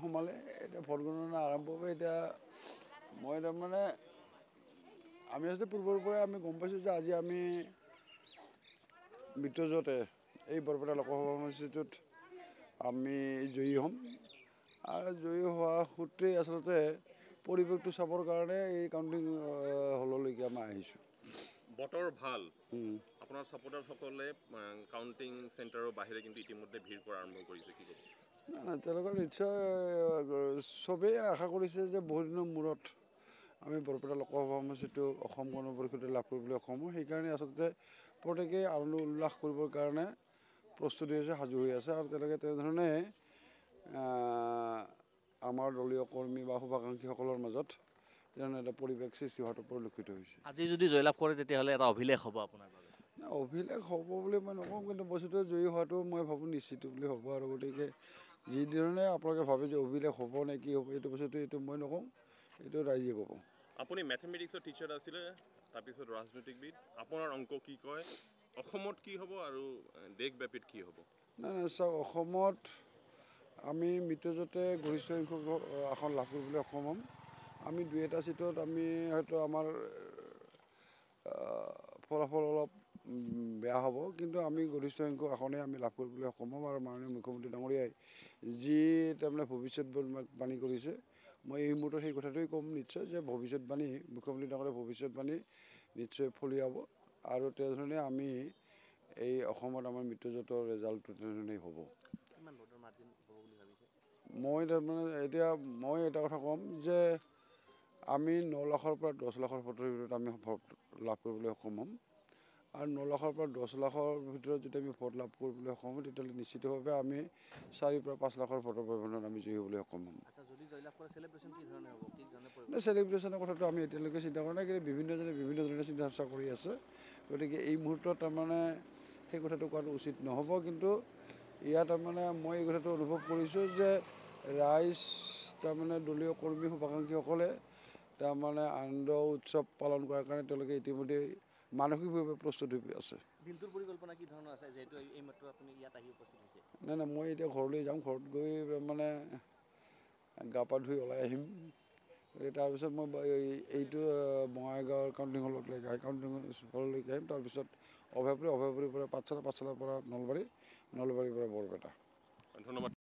সোমালে এতিয়া ভোট গণনা আৰম্ভ হ'ব এতিয়া মই তাৰমানে আমি আচলতে পূৰ্বৰ পৰাই আমি গম পাইছোঁ যে আজি আমি মিত্ৰজোঁটে এই বৰপেটা লোকসভা সমষ্টিটোত আমি জয়ী হ'ম আৰু জয়ী হোৱা সূত্ৰেই আচলতে পৰিৱেশটো চাবৰ কাৰণে এই কাউণ্টিং হললৈকে আমি আহিছোঁ। বতৰ ভাল আপোনাৰ ছাপোৰ্টাৰসকলে কাউণ্টিং চেণ্টাৰৰ বাহিৰে কিন্তু ইতিমধ্যে ভিৰ কৰা আৰম্ভ কৰিছে কি ক'ব? নাই তেওঁলোকে নিশ্চয় চবেই আশা কৰিছে যে বহুদিনৰ মূৰত আমি বৰপেটা লোকসভা সমষ্টিটো অসম গণ পৰিষদে লাভ কৰিবলৈ সক্ষম হওঁ। সেইকাৰণে আচলতে প্ৰত্যেকেই আনন্দ উল্লাস কৰিবৰ কাৰণে প্ৰস্তুতি হৈছে, সাজু হৈ আছে আৰু তেওঁলোকে তেনেধৰণে আমাৰ দলীয় কৰ্মী বা শুভাকাংক্ষীসকলৰ মাজত তেনেধৰণে এটা পৰিৱেশ সৃষ্টি হোৱাটো পৰিলক্ষিত হৈছে। আজি যদি জয়লাভ কৰে তেতিয়াহ'লে এটা অভিলেখ হ'ব আপোনাৰ বাবে। অভিলেখ হ'ব বুলি মই নকওঁ, কিন্তু বস্তুটো জয়ী হোৱাটো মই ভাবোঁ নিশ্চিত বুলি হ'ব আৰু গতিকে যিধৰণে আপোনালোকে ভাবে যে অভিলেখ হ'ব নে কি হ'ব এইটো বস্তুটো এইটো মই নকওঁ, এইটো ৰাইজে ক'ব। আপুনি মেথমেটিক্সৰ টিচাৰ আছিলে, তাৰপিছত ৰাজনৈতিকবিদ, আপোনাৰ অংক কি কয়, অসমত কি হ'ব আৰু দেশব্যাপীত কি হ'ব? নাই চাওক, অসমত আমি মিত্ৰজোঁটে গৰিষ্ঠ সংখ্যক আসন লাভ কৰিবলৈ সক্ষম হ'ম। আমি 2-এটা ছিটত আমি হয়তো আমাৰ ফলাফল অলপ বেয়া হ'ব, কিন্তু আমি গৰিষ্ঠ সংখ্যক আসনেই আমি লাভ কৰিবলৈ সক্ষম হ'ম আৰু মাননীয় মুখ্যমন্ত্ৰী ডাঙৰীয়াই যি তাৰমানে ভৱিষ্যতবাণী কৰিছে, মই এই মুহূৰ্তত সেই কথাটোৱেই ক'ম নিশ্চয় যে ভৱিষ্যতবাণী মুখ্যমন্ত্ৰী ডাঙৰীয়াৰ ভৱিষ্যতবাণী নিশ্চয় ফলিয়াব আৰু তেনেধৰণে আমি এই অসমত আমাৰ মিত্ৰজোঁটৰ ৰেজাল্টটো তেনেধৰণেই হ'ব। কিমান ভোটৰ মাৰ্জিন হ'ব বুলি ভাবিছে? মই তাৰমানে এতিয়া মই এটা কথা ক'ম যে আমি 9 লাখৰ পৰা 10 লাখৰ ভোটৰ ভিতৰত আমি ভোট লাভ কৰিবলৈ সক্ষম হ'ম আৰু 9 লাখৰ পৰা 10 লাখৰ ভিতৰত যদি আমি ভোট লাভ কৰিবলৈ সক্ষম হওঁ তেতিয়াহ'লে নিশ্চিতভাৱে আমি 4 পৰা 5 লাখৰ ভোটৰ ব্যৱধানত আমি জয়ী হ'বলৈ সক্ষম হ'ম। আচ্ছা, যদি জয়লাভ কৰে চেলিব্ৰেশ্যন কি ধৰণে হ'ব, কি ধৰণে চেলিব্ৰেশ্যনৰ কথাটো আমি এতিয়ালৈকে চিন্তা কৰা নাই, কিন্তু বিভিন্নজনে বিভিন্ন ধৰণে চিন্তা চৰ্চা কৰি আছে। গতিকে এই মুহূৰ্তত তাৰমানে সেই কথাটো কোৱাটো উচিত নহ'ব, কিন্তু ইয়াত তাৰমানে মই এই কথাটো অনুভৱ কৰিছোঁ যে ৰাইজ তাৰমানে দলীয় কৰ্মী শুভাকাংক্ষীসকলে তাৰমানে আনন্দ উৎসৱ পালন কৰাৰ কাৰণে তেওঁলোকে ইতিমধ্যে মানসিকভাৱে প্ৰস্তুত হৈ আছে। দিনটোৰ পৰিকল্পনা কি ধৰণৰ আছে, যিহেতু এইমাত্ৰ আপুনি ইয়াত আহি উপস্থিত হৈছে? নাই মই এতিয়া ঘৰলৈ যাম, ঘৰত গৈ মানে গা পা ধুই ওলাই আহিম। তাৰপিছত মই এইটো বঙাইগাঁৱৰ কাউণ্টিং হললৈকে আহিম, তাৰপিছত অভয়পুৰীৰ পৰা পাঠশালা, পাঠশালাৰ পৰা নলবাৰীৰ পৰা বৰপেটা। ধন্যবাদ।